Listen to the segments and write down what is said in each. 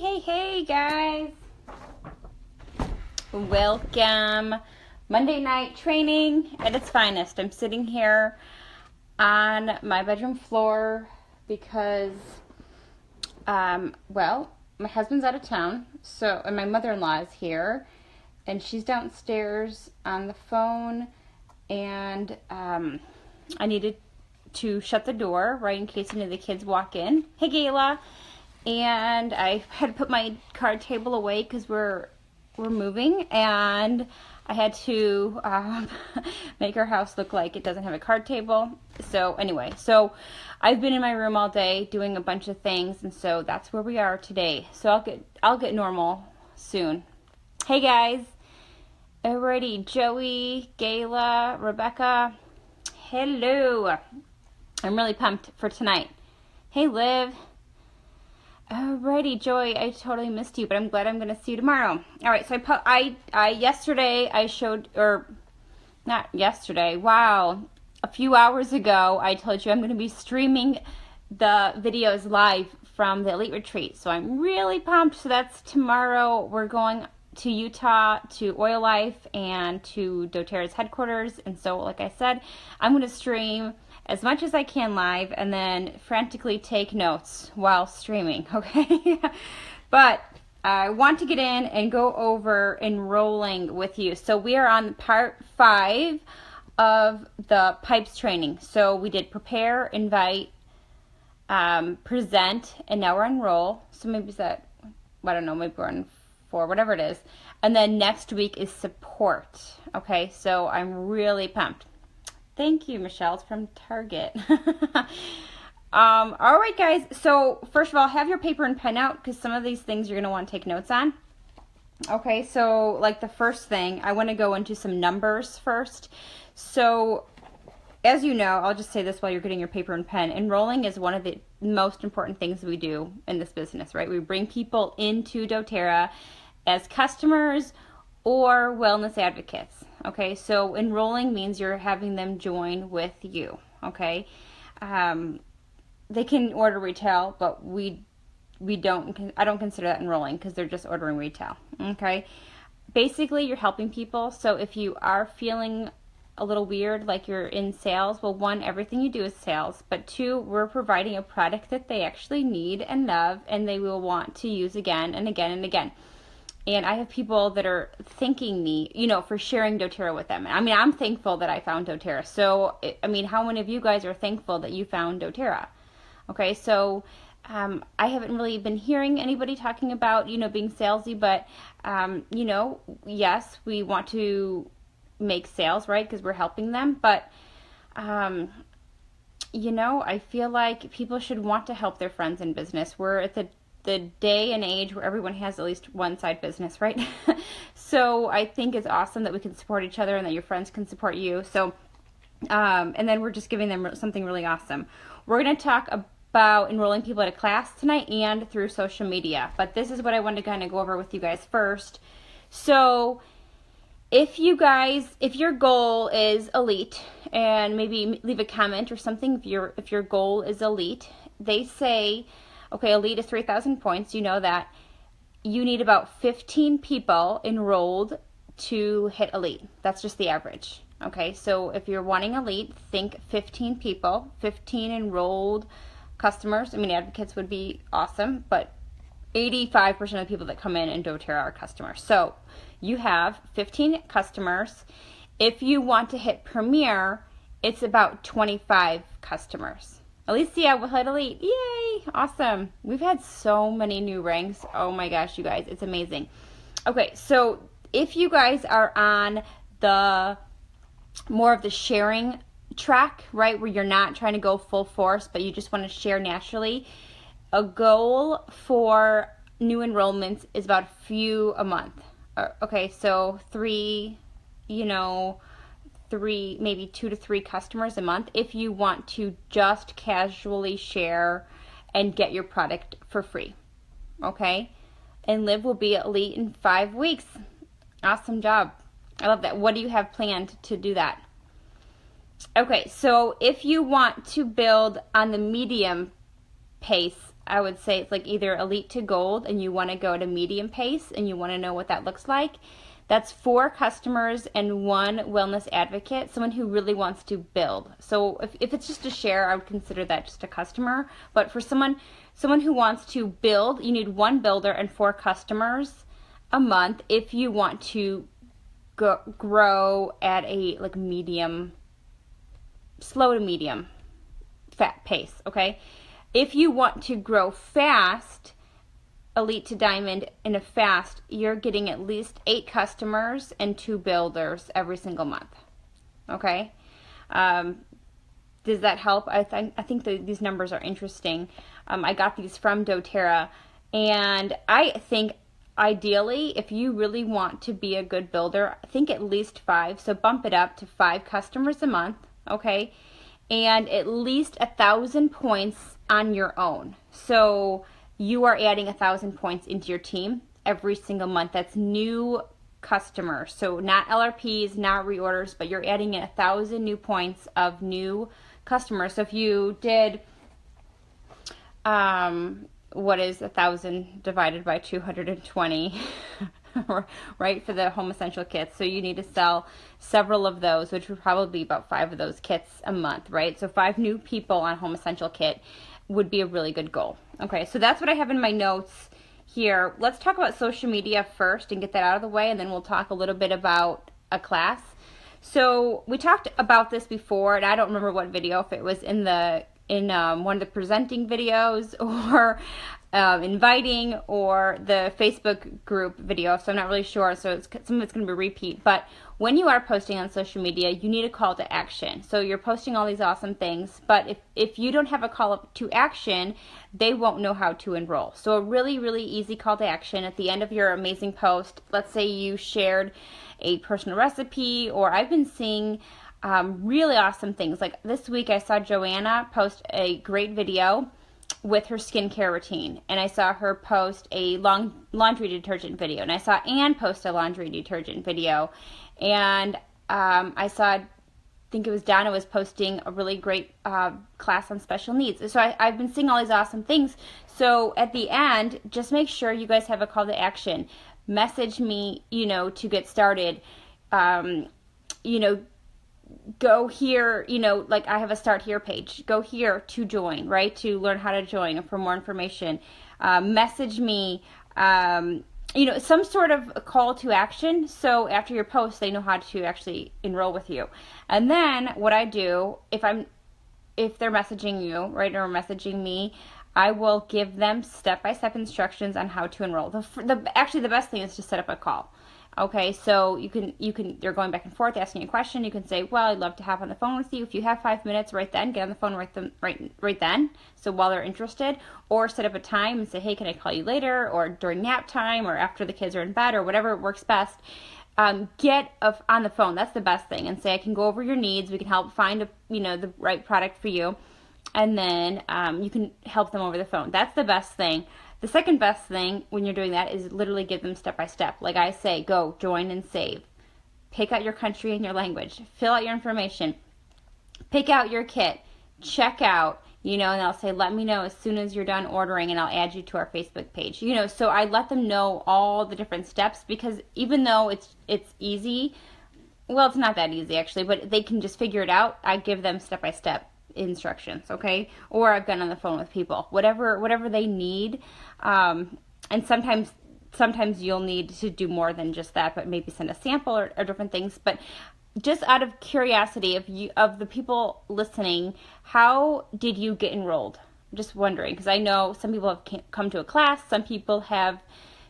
Hey guys. Welcome. Monday night training at its finest. I'm sitting here on my bedroom floor because, well, my husband's out of town, and my mother-in-law is here, and she's downstairs on the phone, and I needed to shut the door, right, in case any of the kids walk in. Hey, Gayla. And I had to put my card table away because we're moving, and I had to make our house look like it doesn't have a card table. So anyway, I've been in my room all day doing a bunch of things, and so that's where we are today. So I'll get normal soon. Hey guys. Alrighty, Joey, Gayla, Rebecca. Hello. I'm really pumped for tonight. Hey Liv. Alrighty, Joy, I totally missed you, but I'm glad I'm going to see you tomorrow. Alright, so yesterday I showed, or not yesterday, wow, a few hours ago I told you I'm going to be streaming the videos live from the Elite Retreat. So I'm really pumped. So that's tomorrow. We're going to Utah, to Oil Life, and to doTERRA's headquarters. And so, like I said, I'm going to stream as much as I can live and then frantically take notes while streaming, okay? But I want to get in and go over enrolling with you. So we are on part 5 of the PIPES training. So we did prepare, invite, present, and now we're enroll. So maybe is that, I don't know, maybe we're on 4, whatever it is. And then next week is support, okay? So I'm really pumped. Thank you, Michelle. It's from Target. All right, guys. So first of all, have your paper and pen out because some of these things you're going to want to take notes on. Okay, so like the first thing, I want to go into some numbers first. So as you know, I'll just say this while you're getting your paper and pen. Enrolling is one of the most important things we do in this business, right? We bring people into doTERRA as customers or wellness advocates. Okay, so enrolling means you're having them join with you. Okay, they can order retail, but I don't consider that enrolling because they're just ordering retail. Okay, basically you're helping people. So if you are feeling a little weird, like you're in sales, well, 1, everything you do is sales, but 2, we're providing a product that they actually need and love, and they will want to use again and again and again. And I have people that are thanking me, for sharing doTERRA with them. I mean, I'm thankful that I found doTERRA. So, I mean, how many of you guys are thankful that you found doTERRA? Okay, so I haven't really been hearing anybody talking about, being salesy, but, yes, we want to make sales, right, because we're helping them. But, I feel like people should want to help their friends in business. We're at the day and age where everyone has at least one side business, right? So I think it's awesome that we can support each other and that your friends can support you. So, and then we're just giving them something really awesome. We're going to talk about enrolling people at a class tonight and through social media. But this is what I wanted to kind of go over with you guys first. So if your goal is elite, and maybe leave a comment or something if your goal is elite, they say, okay, elite is 3,000 points. You know that. You need about 15 people enrolled to hit elite. That's just the average. Okay, so if you're wanting elite, think 15 people, 15 enrolled customers. I mean, advocates would be awesome, but 85% of the people that come in doTERRA are customers. So you have 15 customers. If you want to hit Premier, it's about 25 customers. Alicia will hit elite. Yay! Awesome. We've had so many new ranks. Oh my gosh, you guys. It's amazing. Okay, so if you guys are on the more of the sharing track, right, where you're not trying to go full force, but you just want to share naturally, a goal for new enrollments is about a few a month. Okay, so 3, maybe 2 to 3 customers a month if you want to just casually share and get your product for free. Okay? And Liv will be elite in 5 weeks. Awesome job. I love that. What do you have planned to do that? Okay, so if you want to build on the medium pace I would say it's like either elite to gold and you want to go at a medium pace and you want to know what that looks like. That's 4 customers and 1 wellness advocate, someone who really wants to build. So if it's just a share, I would consider that just a customer. But for someone who wants to build, you need 1 builder and 4 customers a month if you want to grow at a like medium, slow to medium fat pace, okay? If you want to grow fast, elite to diamond in a fast, you're getting at least 8 customers and 2 builders every single month. Okay? Does that help? I think these numbers are interesting. I got these from doTERRA, and I think ideally, if you really want to be a good builder, I think at least 5. So bump it up to 5 customers a month. Okay? And at least 1,000 points on your own. So you are adding 1,000 points into your team every single month. That's new customers. So not LRPs, not reorders, but you're adding 1,000 new points of new customers. So if you did, what is 1,000 divided by 220, right, for the home essential kits? So you need to sell several of those, which would probably be about 5 of those kits a month, right? So 5 new people on home essential kit would be a really good goal. Okay, so that's what I have in my notes here. Let's talk about social media first and get that out of the way, and then we'll talk a little bit about a class. So we talked about this before, and I don't remember what video, if it was in one of the presenting videos or inviting or the Facebook group video, so I'm not really sure, so some of it's going to be a repeat. But when you are posting on social media, you need a call to action. So you're posting all these awesome things, but if you don't have a call to action, they won't know how to enroll. So a really, really easy call to action at the end of your amazing post. Let's say you shared a personal recipe, or I've been seeing really awesome things. Like this week I saw Joanna post a great video with her skincare routine, and I saw her post a laundry detergent video, and I saw Anne post a laundry detergent video, and I think it was Donna was posting a really great class on special needs. So I've been seeing all these awesome things. So at the end, just make sure you guys have a call to action. Message me, to get started. Go here, like I have a start here page. Go here to join, right? To learn how to join for more information. Message me, some sort of a call to action. So after your post, they know how to actually enroll with you. And then what I do, if they're messaging you, right, or messaging me, I will give them step-by-step instructions on how to enroll. Actually, the best thing is to set up a call. Okay, so they're going back and forth, asking a question. You can say, well, I'd love to have on the phone with you. If you have 5 minutes right then, get on the phone right then. So while they're interested, or set up a time and say, hey, can I call you later, or during nap time, or after the kids are in bed, or whatever works best. Get on the phone. That's the best thing, and say, I can go over your needs. We can help find the right product for you, and then you can help them over the phone. That's the best thing. The second best thing when you're doing that is literally give them step by step. Like I say, go, join, and save. Pick out your country and your language. Fill out your information. Pick out your kit. Check out, and I'll say, let me know as soon as you're done ordering, and I'll add you to our Facebook page. So I let them know all the different steps, because even though it's easy, well, it's not that easy actually, but they can just figure it out. I give them step by step instructions, okay? Or I've been on the phone with people, whatever they need. And sometimes you'll need to do more than just that, but maybe send a sample or different things. But just out of curiosity of the people listening, how did you get enrolled? I'm just wondering, because I know some people have come to a class, some people have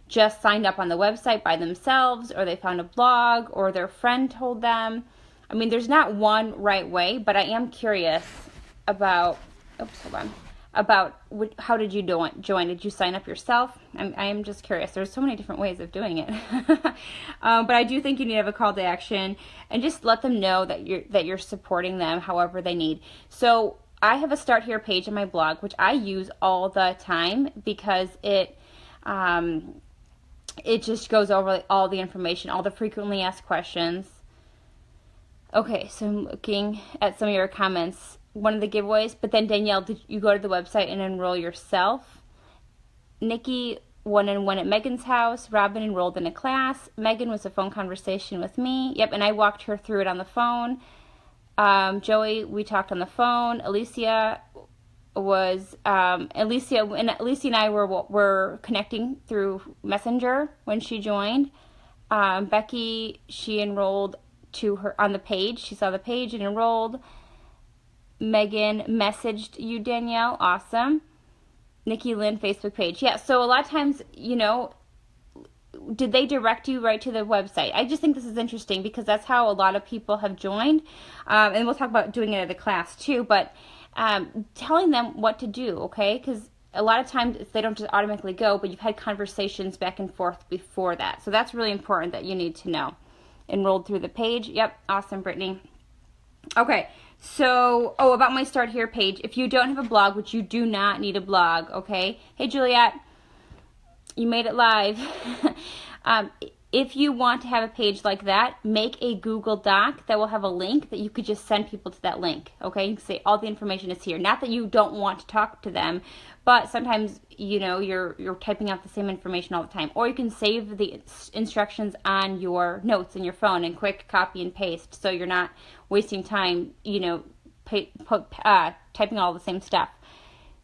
just signed up on the website by themselves, or they found a blog, or their friend told them. I mean, there's not one right way, but I am curious about, how did you join? Did you sign up yourself? I am just curious. There's so many different ways of doing it. But I do think you need to have a call to action, and just let them know that you're supporting them however they need. So I have a Start Here page on my blog, which I use all the time, because it just goes over all the information, all the frequently asked questions. Okay, so I'm looking at some of your comments. One of the giveaways, but then Danielle, did you go to the website and enroll yourself? Nikki one-on-one at Megan's house. Robin enrolled in a class. Megan was a phone conversation with me. Yep, and I walked her through it on the phone. Joey, we talked on the phone. Alicia and I were connecting through Messenger when she joined. Becky, she enrolled to her on the page. She saw the page and enrolled. Megan messaged you, Danielle. Awesome. Nikki Lynn, Facebook page. Yeah, so a lot of times, did they direct you right to the website? I just think this is interesting because that's how a lot of people have joined. And we'll talk about doing it at a class too, but telling them what to do, okay? Because a lot of times they don't just automatically go, but you've had conversations back and forth before that. So that's really important that you need to know. Enrolled through the page. Yep, awesome, Brittany. Okay, so, about my Start Here page. If you don't have a blog, which you do not need a blog, okay? Hey, Juliet, you made it live. If you want to have a page like that, make a Google Doc that will have a link that you could just send people to that link, okay? You can say all the information is here. Not that you don't want to talk to them, but sometimes, you're typing out the same information all the time. Or you can save the instructions on your notes in your phone and quick copy and paste so you're not wasting time, typing all the same stuff.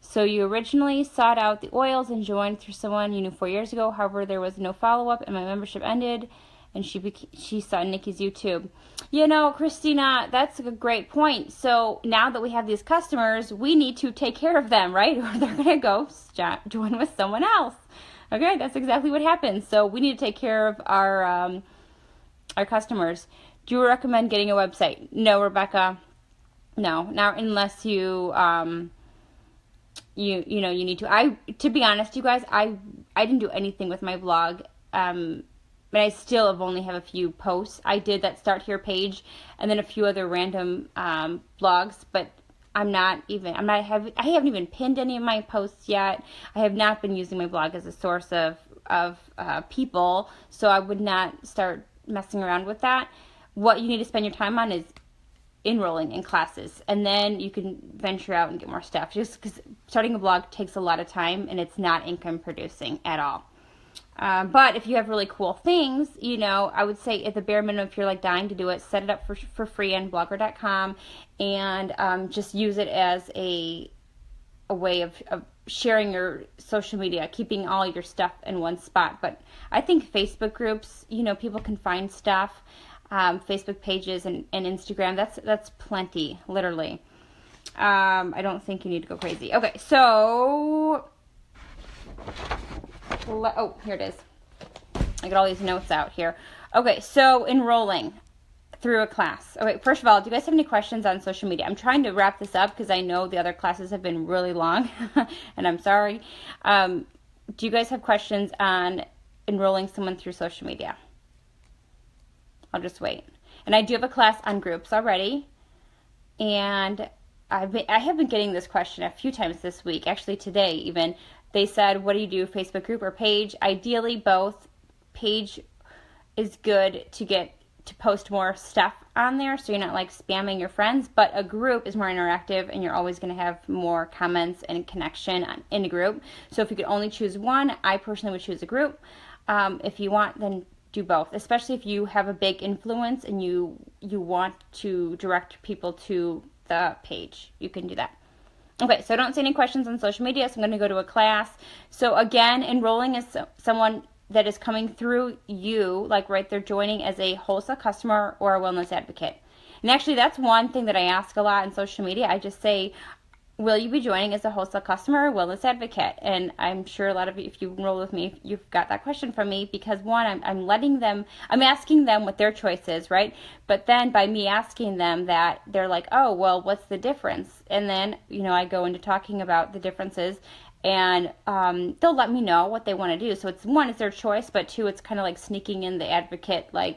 So you originally sought out the oils and joined through someone you knew 4 years ago. However, there was no follow-up and my membership ended and she saw Nikki's YouTube. Christina, that's a great point. So now that we have these customers, we need to take care of them, right? Or they're going to go join with someone else. Okay, that's exactly what happens. So we need to take care of our customers. Do you recommend getting a website? No, Rebecca. No, not unless you you need to. To be honest, you guys, I didn't do anything with my blog, but I still only have a few posts. I did that Start Here page and then a few other random blogs, but I haven't even pinned any of my posts yet. I have not been using my blog as a source of people, so I would not start messing around with that. What you need to spend your time on is enrolling in classes, and then you can venture out and get more stuff, just because starting a blog takes a lot of time and it's not income producing at all. But if you have really cool things, I would say at the bare minimum, if you're like dying to do it, set it up for free on blogger.com and just use it as a way of sharing your social media, keeping all your stuff in one spot. But I think Facebook groups, people can find stuff. Facebook pages and Instagram, that's plenty, literally. I don't think you need to go crazy. Okay, so here it is. I got all these notes out here. Okay, so enrolling through a class. Okay, first of all, do you guys have any questions on social media? I'm trying to wrap this up because I know the other classes have been really long, and I'm sorry. Do you guys have questions on enrolling someone through social media? I'll just wait. And I do have a class on groups already. And I have been getting this question a few times this week. Actually, today even. They said, what do you do, Facebook group or page? Ideally, both. Page is good to post more stuff on there, so you're not like spamming your friends. But a group is more interactive, and you're always going to have more comments and connection in a group. So if you could only choose one, I personally would choose a group. If you want, then do both, especially if you have a big influence and you want to direct people to the page. You can do that. Okay, so I don't see any questions on social media, so I'm going to go to a class. So again, enrolling is someone that is coming through you, like they're joining as a wholesale customer or a wellness advocate. And actually, that's one thing that I ask a lot on social media. I just say, will you be joining as a wholesale customer or wellness advocate? And I'm sure a lot of you, if you enroll with me, you've got that question from me because one, I'm asking them what their choice is, right? But then by me asking them that, they're like, oh, well, what's the difference? And then, I go into talking about the differences and they'll let me know what they want to do. So it's one, it's their choice, but two, it's kind of like sneaking in the advocate, I'm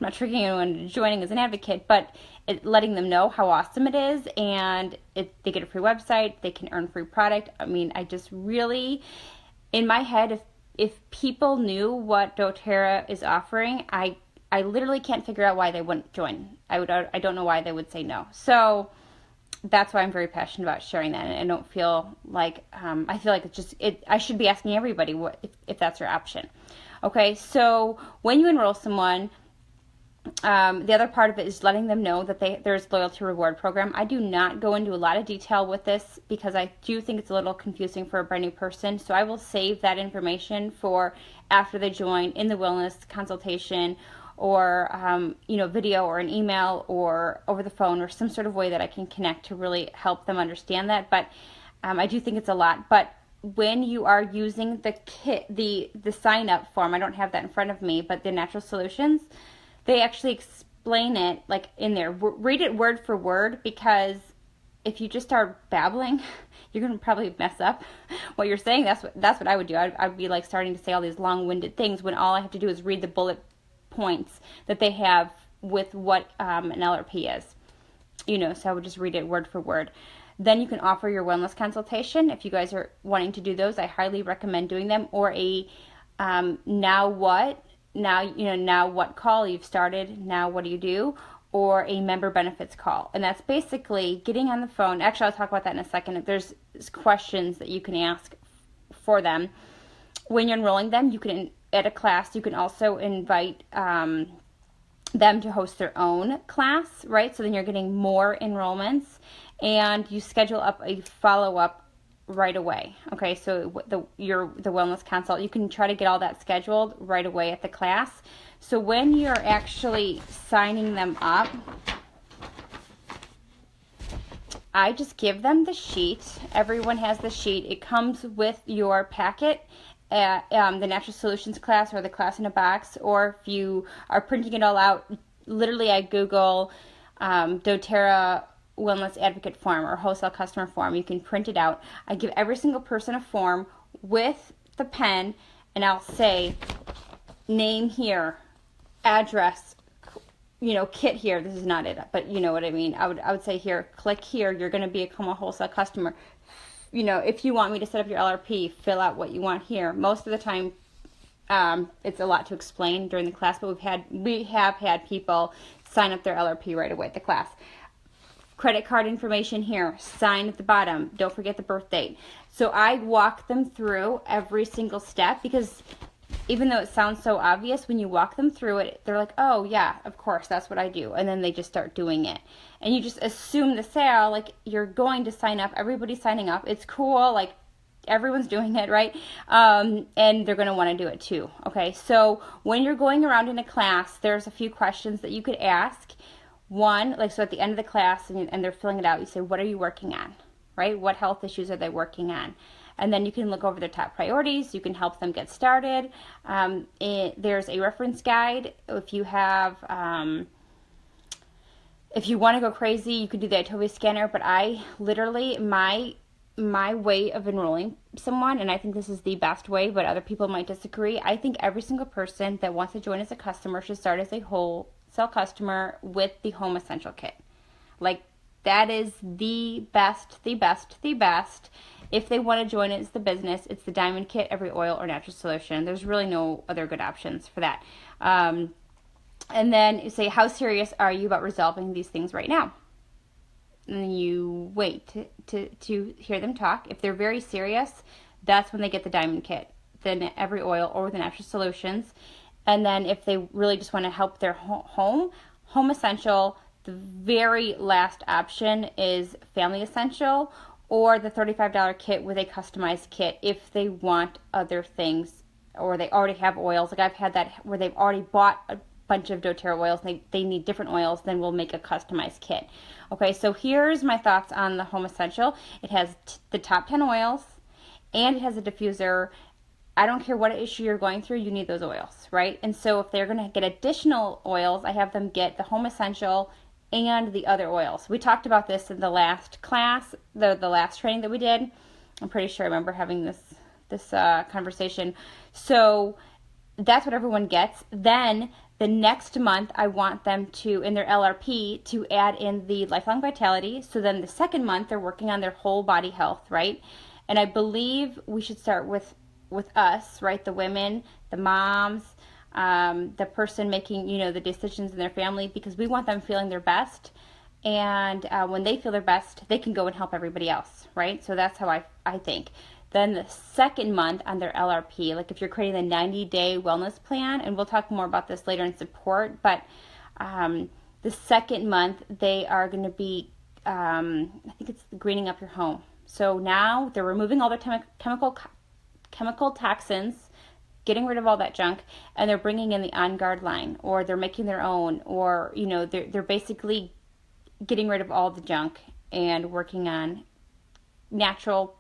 not tricking anyone into joining as an advocate, but letting them know how awesome it is, and they get a free website, they can earn free product. I mean, I just really, in my head, if people knew what doTERRA is offering, I literally can't figure out why they wouldn't join. I don't know why they would say no. So that's why I'm very passionate about sharing that. And I don't feel like, I feel like I should be asking everybody if that's your option. Okay, so when you enroll someone, the other part of it is letting them know that there's loyalty reward program. I do not go into a lot of detail with this because I do think it's a little confusing for a brand new person. So I will save that information for after they join in the wellness consultation, or video or an email or over the phone, or some sort of way that I can connect to really help them understand that. But I do think it's a lot. But when you are using the kit, the sign up form, I don't have that in front of me, but the Natural Solutions, they actually explain it like in there. Read it word for word, because if you just start babbling, you're going to probably mess up what you're saying. That's what I would do. I'd be like starting to say all these long-winded things when all I have to do is read the bullet points that they have with what an LRP is. So I would just read it word for word. Then you can offer your wellness consultation. If you guys are wanting to do those, I highly recommend doing them, or a now what call you've started, now what do you do, or a member benefits call. And that's basically getting on the phone. Actually, I'll talk about that in a second. There's questions that you can ask for them. When you're enrolling them, you can, at a class, you can also invite them to host their own class, right? So then you're getting more enrollments, and you schedule up a follow-up right away. Okay, so the wellness consult, you can try to get all that scheduled right away at the class. So when you're actually signing them up, I just give them the sheet. Everyone has the sheet. It comes with your packet at the Natural Solutions class, or the class in a box, or if you are printing it all out, literally I Google doTERRA wellness advocate form or wholesale customer form. You can print it out. I give every single person a form with the pen, and I'll say name here, address, kit here. This is not it, but you know what I mean. I would say here, click here. You're going to become a wholesale customer. If you want me to set up your LRP, fill out what you want here. Most of the time, it's a lot to explain during the class, but we have had people sign up their LRP right away at the class. Credit card information here, sign at the bottom. Don't forget the birth date. So I walk them through every single step, because even though it sounds so obvious, when you walk them through it, they're like, oh yeah, of course, that's what I do. And then they just start doing it. And you just assume the sale, like you're going to sign up. Everybody's signing up. It's cool. Like everyone's doing it, right? And they're going to want to do it too. Okay. So when you're going around in a class, there's a few questions that you could ask. One, so at the end of the class and they're filling it out, you say, what are you working on, right? What health issues are they working on? And then you can look over their top priorities. You can help them get started. There's a reference guide. If you have, if you want to go crazy, you could do the iTovi scanner. But I literally, my way of enrolling someone, and I think this is the best way, but other people might disagree. I think every single person that wants to join as a customer should start as a wholesale customer with the Home Essential Kit. Like that is the best. If they want to join it as the business, it's the Diamond Kit, Every Oil, or Natural Solution. There's really no other good options for that. And then you say, how serious are you about resolving these things right now? And then you wait to hear them talk. If they're very serious, that's when they get the Diamond Kit, then Every Oil, or the Natural Solutions. And then if they really just want to help their home Essential, the very last option is Family Essential, or the $35 kit with a customized kit if they want other things, or they already have oils. Like I've had that where they've already bought a bunch of doTERRA oils, they need different oils, then we'll make a customized kit. Okay, so here's my thoughts on the Home Essential. It has the top 10 oils, and it has a diffuser. I don't care what issue you're going through, you need those oils, right? And so if they're going to get additional oils, I have them get the Home Essential and the other oils. We talked about this in the last class, the last training that we did. I'm pretty sure I remember having this conversation. So that's what everyone gets. Then the next month, I want them to, in their LRP, to add in the Lifelong Vitality. So then the second month, they're working on their whole body health, right? And I believe we should start with us, right? The women, the moms, the person making, the decisions in their family, because we want them feeling their best. And when they feel their best, they can go and help everybody else, right? So that's how I think. Then the second month on their LRP, like if you're creating the 90-day wellness plan, and we'll talk more about this later in support, but the second month they are going to be, I think it's greening up your home. So now they're removing all the chemical toxins, getting rid of all that junk, and they're bringing in the On Guard line, or they're making their own, or they're basically getting rid of all the junk and working on natural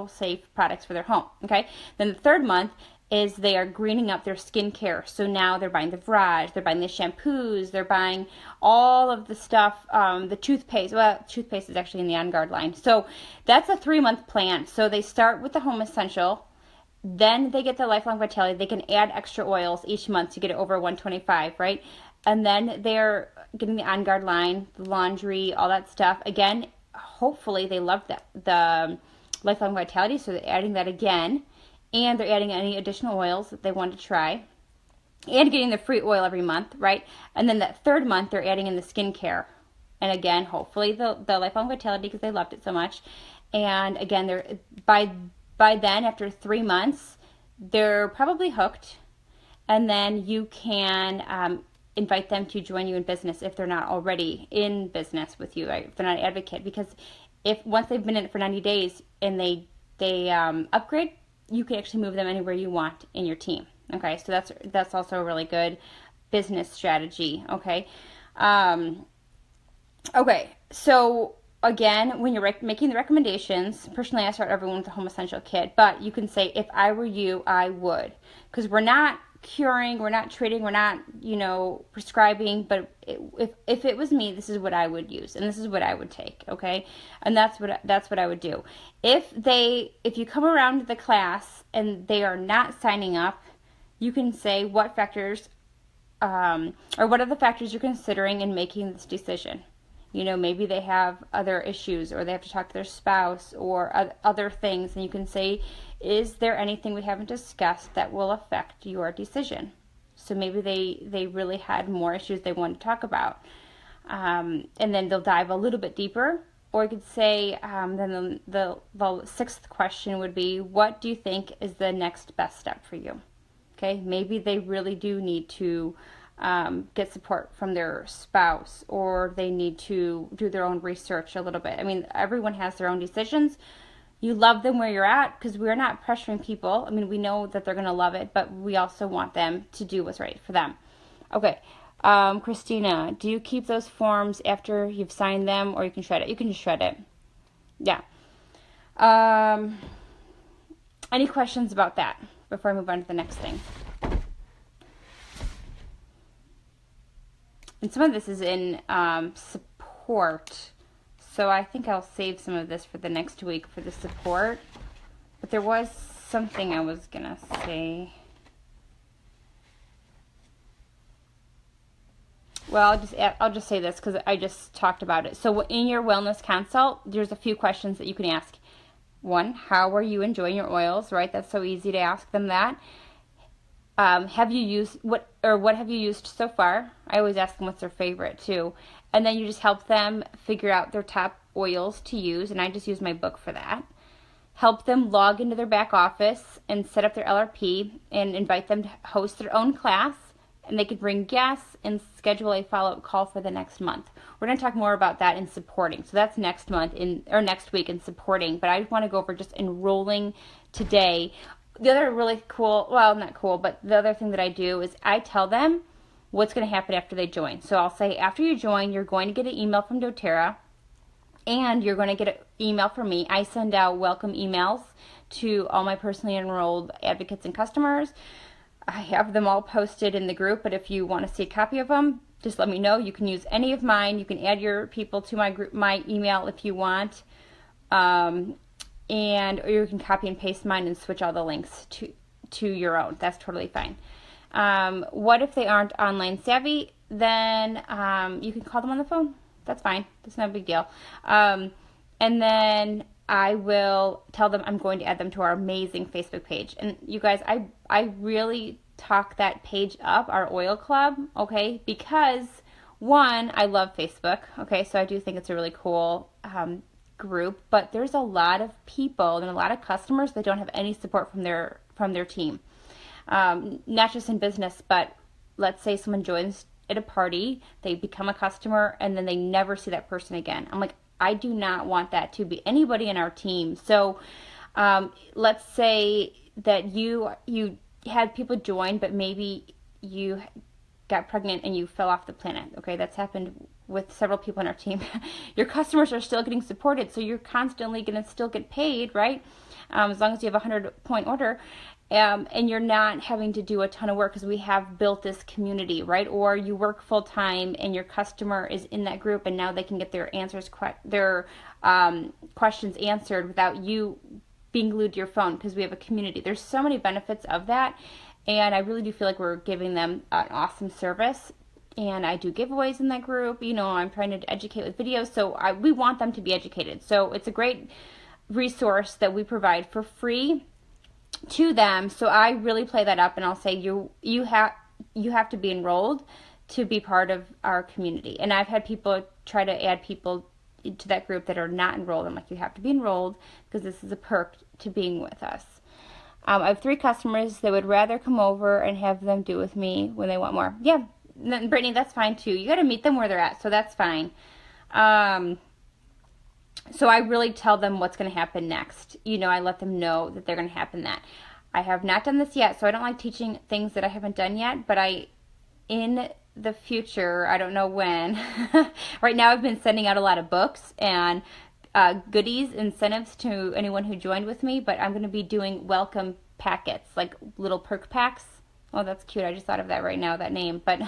safe products for their home. Okay. Then the third month is they are greening up their skincare. So now they're buying the Virage, they're buying the shampoos, they're buying all of the stuff, the toothpaste. Well, toothpaste is actually in the On Guard line. So that's a 3-month plan. So they start with the home essential, then they get the lifelong vitality. They can add extra oils each month to get it over 125, right? And then they're getting the On Guard line, the laundry, all that stuff. Again, hopefully they love the lifelong vitality, so they're adding that again. And they're adding any additional oils that they want to try. And getting the free oil every month, right? And then that third month, they're adding in the skincare. And again, hopefully the lifelong vitality, because they loved it so much. And again, they're by then, after 3 months, they're probably hooked. And then you can invite them to join you in business if they're not already in business with you, right? If they're not an advocate. Because if once they've been in it for 90 days and they upgrade, you can actually move them anywhere you want in your team. Okay, so that's also a really good business strategy. Okay, okay. So again, when you're making the recommendations, personally, I start everyone with a home essential kit. But you can say, if I were you, I would, because we're not curing, we're not treating, we're not prescribing, but if it was me, this is what I would use and this is what I would take. Okay, and that's what I would do. If you come around to the class and they are not signing up, you can say what factors or what are the factors you're considering in making this decision. Maybe they have other issues, or they have to talk to their spouse, or other things, and you can say, is there anything we haven't discussed that will affect your decision? So maybe they really had more issues they wanted to talk about. And then they'll dive a little bit deeper. Or you could say, then the sixth question would be, what do you think is the next best step for you? Okay, maybe they really do need to get support from their spouse, or they need to do their own research a little bit. I mean, everyone has their own decisions. You love them where you're at, because we're not pressuring people. I mean, we know that they're going to love it, but we also want them to do what's right for them. Okay, Christina, do you keep those forms after you've signed them, or you can shred it? You can just shred it. Yeah. Any questions about that before I move on to the next thing? And some of this is in support, so I think I'll save some of this for the next week for the support. But there was something I was gonna say. Well, I'll just say this because I just talked about it. So in your wellness consult, there's a few questions that you can ask. One, how are you enjoying your oils? Right, that's so easy to ask them that. Have you used what have you used so far? I always ask them what's their favorite too. And then you just help them figure out their top oils to use, and I just use my book for that. Help them log into their back office and set up their LRP, and invite them to host their own class, and they could bring guests and schedule a follow-up call for the next month. We're going to talk more about that in supporting. So that's next week in supporting, but I want to go over just enrolling today. The other really cool, well, not cool, but the other thing that I do is I tell them what's going to happen after they join. So I'll say, after you join, you're going to get an email from doTERRA, and you're going to get an email from me. I send out welcome emails to all my personally enrolled advocates and customers. I have them all posted in the group, but if you want to see a copy of them, just let me know. You can use any of mine. You can add your people to my group, my email if you want. Or you can copy and paste mine and switch all the links to your own. That's totally fine. What if they aren't online savvy? Then you can call them on the phone. That's fine. That's no big deal. And then I will tell them I'm going to add them to our amazing Facebook page. And you guys, I really talk that page up, our oil club, okay? Because One, I love Facebook. Okay, so I do think it's a really cool group, but there's a lot of people and a lot of customers that don't have any support from their team. Not just in business, but let's say someone joins at a party, they become a customer, and then they never see that person again. I'm like, I do not want that to be anybody in our team. So let's say that you had people join, but maybe you got pregnant and you fell off the planet. Okay, that's happened with several people on our team. Your customers are still getting supported, so you're constantly going to still get paid, right? As long as you have a 100-point order. And you're not having to do a ton of work because we have built this community, right? Or you work full time and your customer is in that group and now they can get their questions answered without you being glued to your phone because we have a community. There's so many benefits of that, and I really do feel like we're giving them an awesome service. And I do giveaways in that group. You know, I'm trying to educate with videos, so we want them to be educated. So it's a great resource that we provide for free to them. So I really play that up, and I'll say you have to be enrolled to be part of our community. And I've had people try to add people to that group that are not enrolled. I'm like, you have to be enrolled because this is a perk to being with us. I have 3 customers that would rather come over and have them do with me when they want more. Yeah, Brittany, that's fine too. You got to meet them where they're at, so that's fine. So I really tell them what's going to happen next. You know, I let them know that they're going to happen that. I have not done this yet, so I don't like teaching things that I haven't done yet, but in the future, I don't know when. Right now I've been sending out a lot of books and goodies, incentives to anyone who joined with me, but I'm going to be doing welcome packets, like little perk packs. Oh, that's cute. I just thought of that right now, that name. But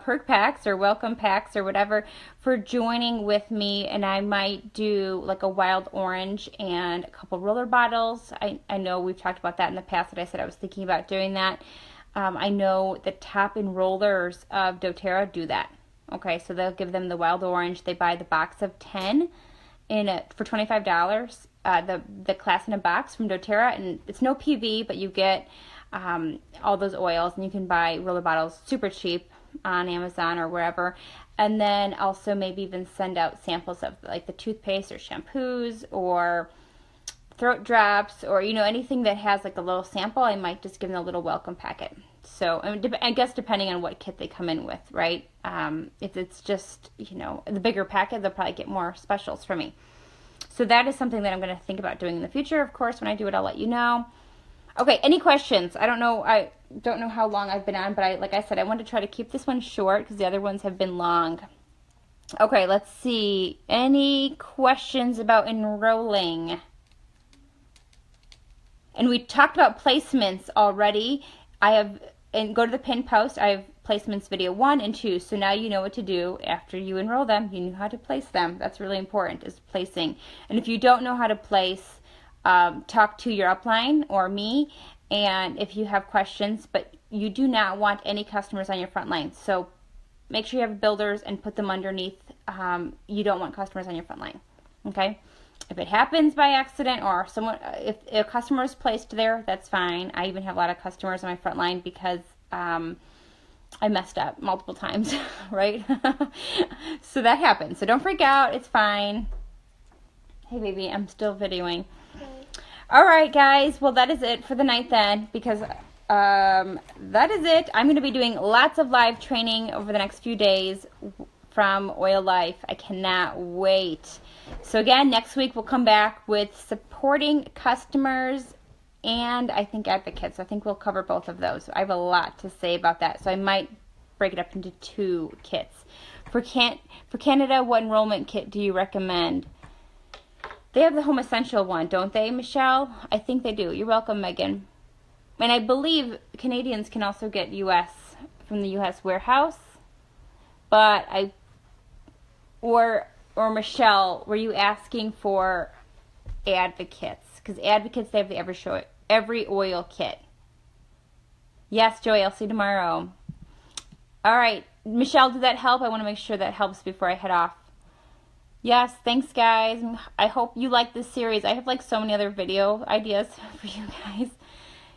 perk packs or welcome packs or whatever for joining with me. And I might do like a wild orange and a couple roller bottles. I know we've talked about that in the past that I said I was thinking about doing that. I know the top enrollers of doTERRA do that. Okay, so they'll give them the wild orange. They buy the box of 10 for $25. The class in a box from doTERRA. And it's no PV, but you get all those oils, and you can buy roller bottles super cheap on Amazon or wherever. And then also maybe even send out samples of like the toothpaste or shampoos or throat drops or, you know, anything that has like a little sample. I might just give them a little welcome packet. So I guess depending on what kit they come in with, right? If it's just, you know, the bigger packet, they'll probably get more specials from me. So that is something that I'm going to think about doing in the future. Of course, when I do it, I'll let you know. Okay, any questions? I don't know how long I've been on, but like I said, I wanted to try to keep this one short because the other ones have been long. Okay, let's see. Any questions about enrolling? And we talked about placements already. And go to the pinned post. I have placements video 1 and 2. So now you know what to do after you enroll them. You know how to place them. That's really important, is placing. And if you don't know how to place, talk to your upline or me, and if you have questions, but you do not want any customers on your front line. So make sure you have builders and put them underneath. You don't want customers on your front line. Okay? If it happens by accident or if a customer is placed there, that's fine. I even have a lot of customers on my front line because I messed up multiple times, right? So that happens. So don't freak out. It's fine. Hey, baby, I'm still videoing. All right, guys. Well, that is it for the night then, because that is it. I'm going to be doing lots of live training over the next few days from Oil Life. I cannot wait. So again, next week we'll come back with supporting customers and I think advocates. I think we'll cover both of those. I have a lot to say about that, so I might break it up into 2 kits. For Canada, what enrollment kit do you recommend? They have the Home Essential one, don't they, Michelle? I think they do. You're welcome, Megan. And I believe Canadians can also get from the U.S. warehouse. But or Michelle, were you asking for advocates? Because advocates, they have the every oil kit. Yes, Joy, I'll see you tomorrow. All right, Michelle, did that help? I want to make sure that helps before I head off. Yes, thanks, guys. I hope you like this series. I have like so many other video ideas for you guys.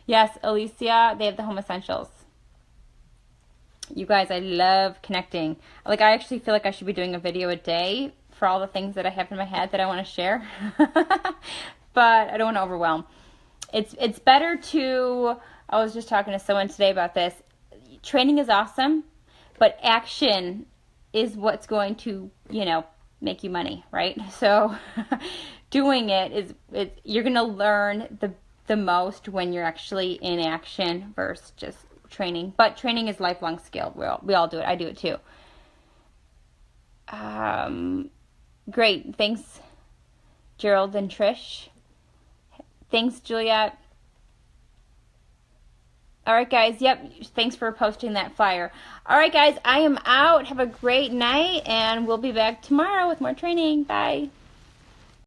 Yes, Alicia, they have the Home Essentials. You guys, I love connecting. Like, I actually feel like I should be doing a video a day for all the things that I have in my head that I want to share. But I don't want to overwhelm. It's better to, I was just talking to someone today about this. Training is awesome, but action is what's going to, make you money, right? So doing you're going to learn the most when you're actually in action versus just training. But training is lifelong skill. We all do it. I do it too. Great. Thanks, Gerald and Trish. Thanks, Juliet. All right, guys. Yep. Thanks for posting that flyer. All right, guys. I am out. Have a great night, and we'll be back tomorrow with more training. Bye.